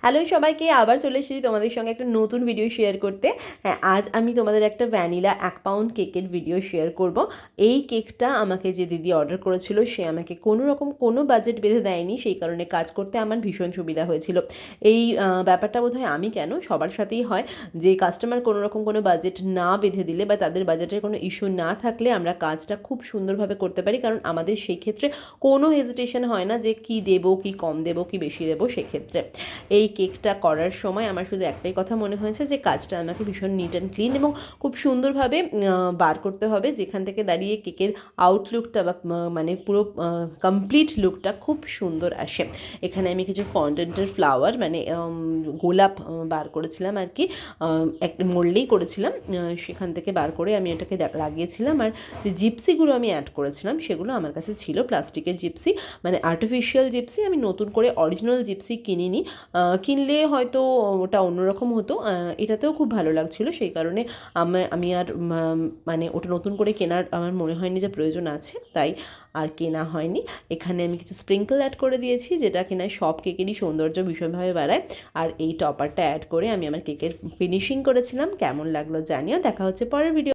Hello সবাইকে, আবার চলে এসেছি তোমাদের সঙ্গে একটা নতুন ভিডিও শেয়ার করতে। হ্যাঁ, আজ আমি তোমাদের একটা ভ্যানিলা 1 পাউন্ড কেকের ভিডিও শেয়ার করব। এই কেকটা আমাকে যে দিদি অর্ডার করেছিল সে আমাকে কোনো রকম কোনো বাজেট বেঁধে দেয়নি, সেই কারণে কাজ করতে আমার ভীষণ সুবিধা হয়েছিল। এই ব্যাপারটা বোধহয় আমি কেন সবার সাথেই হয়, যে কাস্টমার কোনো রকম কোনো বাজেট না বেঁধে দিলে বা তাদের বাজেটের কোনো ইস্যু না থাকলে আমরা কাজটা খুব সুন্দরভাবে করতে পারি, কারণ আমাদের সেই ক্ষেত্রে কোনো হেজিটেশন হয় না যে কী দেবো, কী কম দেবো, কী বেশি দেবো। সেক্ষেত্রে এই কেকটা করার সময় আমার শুধু একটাই কথা মনে হয়েছে যে কাজটা আমাকে ভীষণ নিট অ্যান্ড ক্লিন এবং খুব সুন্দরভাবে বার করতে হবে, যেখান থেকে দাঁড়িয়ে কেকের আউটলুকটা বা মানে পুরো কমপ্লিট লুকটা খুব সুন্দর আসে। এখানে আমি কিছু ফন্ডেন্টের ফ্লাওয়ার মানে গোলাপ বার করেছিলাম আর কি, একটা মোল্ডেই করেছিলাম, সেখান থেকে বার করে আমি এটাকে লাগিয়েছিলাম। আর যে জিপসিগুলো আমি অ্যাড করেছিলাম সেগুলো আমার কাছে ছিল প্লাস্টিকের জিপসি, মানে আর্টিফিশিয়াল জিপসি। আমি নতুন করে অরিজিনাল জিপসি কিনিনি, কিনলে হয়তো ওটা অন্যরকম হতো। এটাতেও খুব ভালো লাগছিলো, সেই কারণে আমি আর মানে ওটা নতুন করে কেনার আমার মনে হয়নি যে প্রয়োজন আছে, তাই আর কেনা হয়নি। এখানে আমি কিছু স্প্রিঙ্কল অ্যাড করে দিয়েছি, যেটা কিনা সব কেকেরই সৌন্দর্য ভীষণভাবে বাড়ায়। আর এই টপারটা অ্যাড করে আমি আমার কেকের ফিনিশিং করেছিলাম। কেমন লাগলো জানিও। দেখা হচ্ছে পরের ভিডিও।